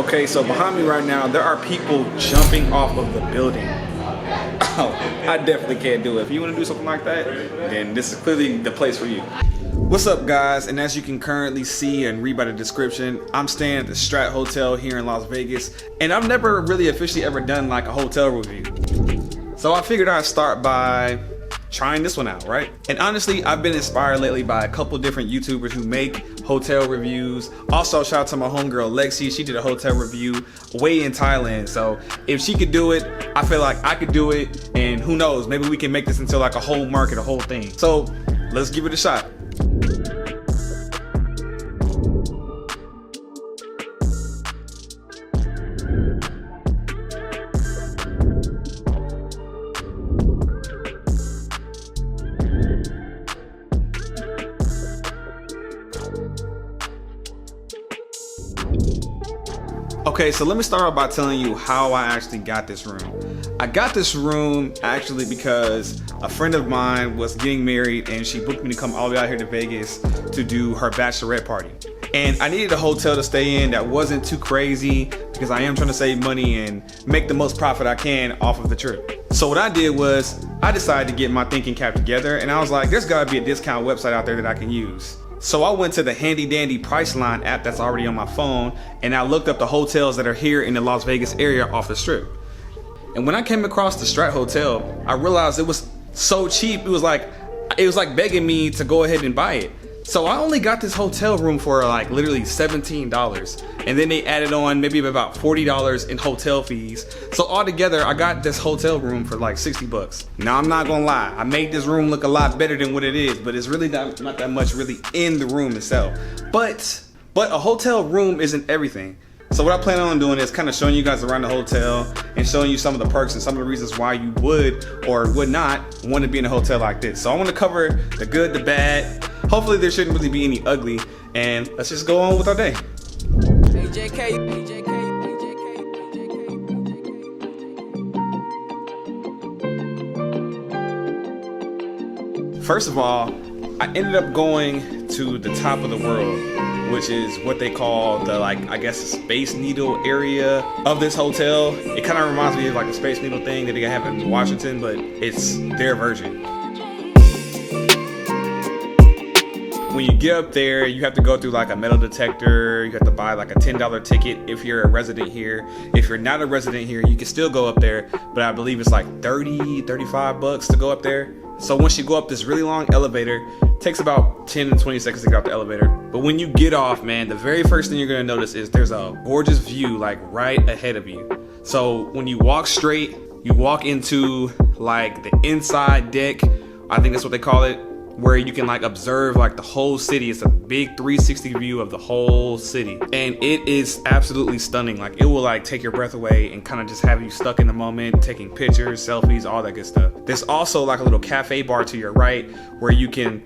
Okay, so behind me right now, there are people jumping off of the building. Oh, I definitely can't do it. If you want to do something like that, then this is clearly the place for you. What's up, guys? And as you can currently see and read by the description, I'm staying at the Strat Hotel here in Las Vegas, and I've never really officially ever done like a hotel review. So I figured I'd start by trying this one out, right? And honestly, I've been inspired lately by a couple different YouTubers who make hotel reviews. Also, shout out to my homegirl Lexi. She did a hotel review way in Thailand. So if she could do it, I feel like I could do it. And who knows, maybe we can make this into like a whole market, a whole thing. So let's give it a shot. Okay, so let me start off by telling you how I actually got this room. I got this room actually because a friend of mine was getting married and she booked me to come all the way out here to Vegas to do her bachelorette party. And I needed a hotel to stay in that wasn't too crazy because I am trying to save money and make the most profit I can off of the trip. So what I did was I decided to get my thinking cap together, and I was like, there's gotta be a discount website out there that I can use. So I went to the handy dandy Priceline app that's already on my phone, and I looked up the hotels that are here in the Las Vegas area off the strip. And when I came across the Strat Hotel, I realized it was so cheap. It was like begging me to go ahead and buy it. So I only got this hotel room for like literally $17. And then they added on maybe about $40 in hotel fees. So altogether, I got this hotel room for like 60 bucks. Now, I'm not gonna lie, I made this room look a lot better than what it is, but it's really not that much really in the room itself. But a hotel room isn't everything. So what I plan on doing is kind of showing you guys around the hotel and showing you some of the perks and some of the reasons why you would or would not want to be in a hotel like this. So I want to cover the good, the bad. Hopefully there shouldn't really be any ugly, and let's just go on with our day. First of all, I ended up going to the top of the world, which is what they call the, like, I guess, Space Needle area of this hotel. It kind of reminds me of like the Space Needle thing that they have in Washington, but it's their version. When you get up there, you have to go through like a metal detector. You have to buy like a $10 ticket if you're a resident here. If you're not a resident here, you can still go up there, but I believe it's like 35 bucks to go up there. So once you go up this really long elevator, it takes about 10 to 20 seconds to get off the elevator. But when you get off, man, the very first thing you're gonna notice is there's a gorgeous view like right ahead of you. So when you walk straight, you walk into like the inside deck, I think that's what they call it, where you can like observe like the whole city. It's a big 360 view of the whole city, and it is absolutely stunning. Like, it will like take your breath away and kind of just have you stuck in the moment, taking pictures, selfies, all that good stuff. There's also like a little cafe bar to your right where you can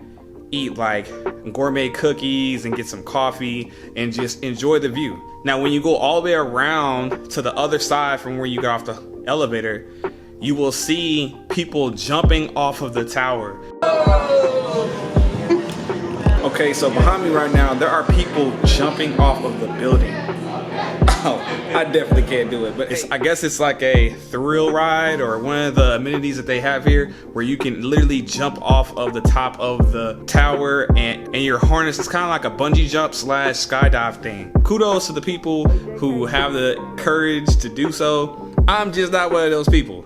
eat like gourmet cookies and get some coffee and just enjoy the view. Now, when you go all the way around to the other side from where you got off the elevator, you will see people jumping off of the tower. Okay, so behind me right now, there are people jumping off of the building. Oh, I definitely can't do it, but I guess it's like a thrill ride or one of the amenities that they have here where you can literally jump off of the top of the tower and your harness is kind of like a bungee jump / skydive thing. Kudos to the people who have the courage to do so. I'm just not one of those people.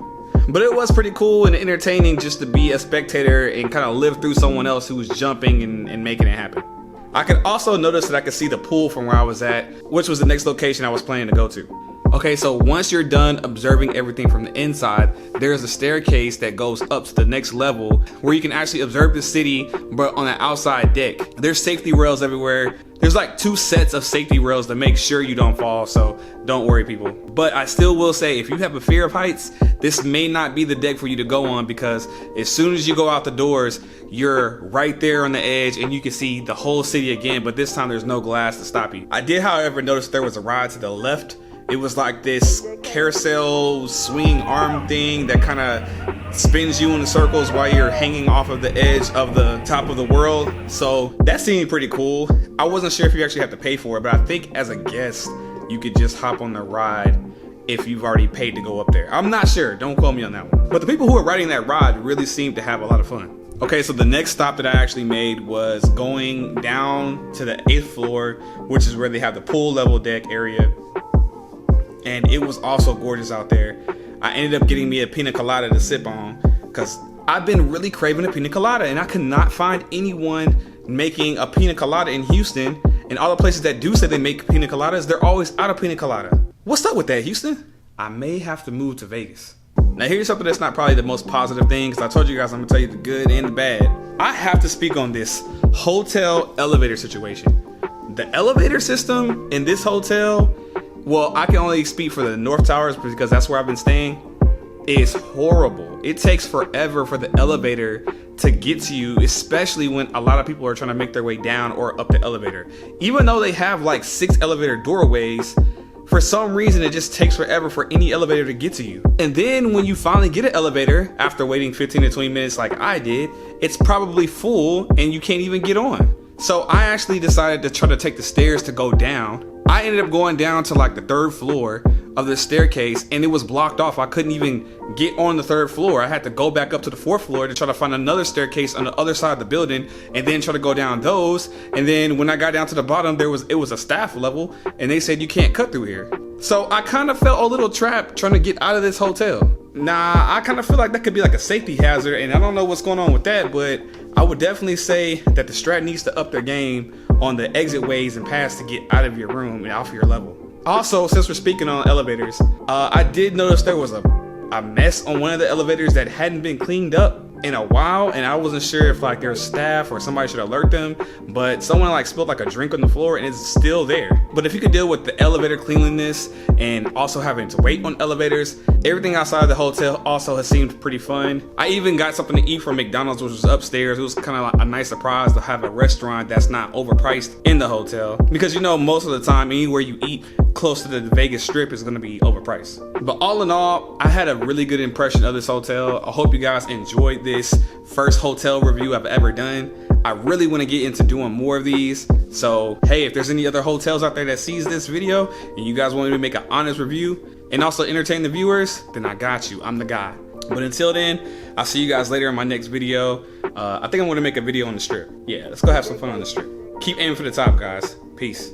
But it was pretty cool and entertaining just to be a spectator and kind of live through someone else who was jumping and making it happen. I could also notice that I could see the pool from where I was at, which was the next location I was planning to go to. Okay, so once you're done observing everything from the inside, there's a staircase that goes up to the next level where you can actually observe the city, but on the outside deck. There's safety rails everywhere. There's like 2 sets of safety rails to make sure you don't fall, so don't worry, people. But I still will say, if you have a fear of heights, this may not be the deck for you to go on, because as soon as you go out the doors, you're right there on the edge and you can see the whole city again, but this time there's no glass to stop you. I did, however, notice there was a ride to the left. It was like this carousel swing arm thing that kind of spins you in circles while you're hanging off of the edge of the top of the world. So that seemed pretty cool. I wasn't sure if you actually have to pay for it, but I think as a guest, you could just hop on the ride if you've already paid to go up there. I'm not sure, don't quote me on that one. But the people who were riding that ride really seemed to have a lot of fun. Okay, so the next stop that I actually made was going down to the 8th floor, which is where they have the pool level deck area. And it was also gorgeous out there. I ended up getting me a pina colada to sip on because I've been really craving a pina colada and I could not find anyone making a pina colada in Houston. And all the places that do say they make pina coladas, they're always out of pina colada. What's up with that, Houston? I may have to move to Vegas. Now here's something that's not probably the most positive thing, because I told you guys I'm gonna tell you the good and the bad. I have to speak on this hotel elevator situation. The elevator system in this hotel, well, I can only speak for the North Towers because that's where I've been staying, is horrible. It takes forever for the elevator to get to you, especially when a lot of people are trying to make their way down or up the elevator. Even though they have like 6 elevator doorways, for some reason it just takes forever for any elevator to get to you. And then when you finally get an elevator, after waiting 15 to 20 minutes like I did, it's probably full and you can't even get on. So I actually decided to try to take the stairs to go down. I ended up going down to like the 3rd floor of the staircase and it was blocked off. I couldn't even get on the 3rd floor. I had to go back up to the 4th floor to try to find another staircase on the other side of the building and then try to go down those. And then when I got down to the bottom, it was a staff level and they said you can't cut through here. So I kind of felt a little trapped trying to get out of this hotel. Nah, I kind of feel like that could be like a safety hazard and I don't know what's going on with that, but I would definitely say that the Strat needs to up their game on the exit ways and paths to get out of your room and off your level. Also, since we're speaking on elevators, I did notice there was a mess on one of the elevators that hadn't been cleaned up in a while, and I wasn't sure if like there's staff or somebody should alert them, but someone like spilled like a drink on the floor and it's still there. But if you could deal with the elevator cleanliness and also having to wait on elevators, everything outside of the hotel also has seemed pretty fun. I even got something to eat from McDonald's, which was upstairs. It was kind of like a nice surprise to have a restaurant that's not overpriced in the hotel, because you know most of the time anywhere you eat close to the Vegas Strip is going to be overpriced. But all in all, I had a really good impression of this hotel. I hope you guys enjoyed this first hotel review I've ever done. I really want to get into doing more of these. So hey, if there's any other hotels out there that sees this video and you guys want me to make an honest review and also entertain the viewers, then I got you. I'm the guy. But until then, I'll see you guys later in my next video. I think I'm going to make a video on the Strip. Yeah, let's go have some fun on the Strip. Keep aiming for the top, guys. Peace.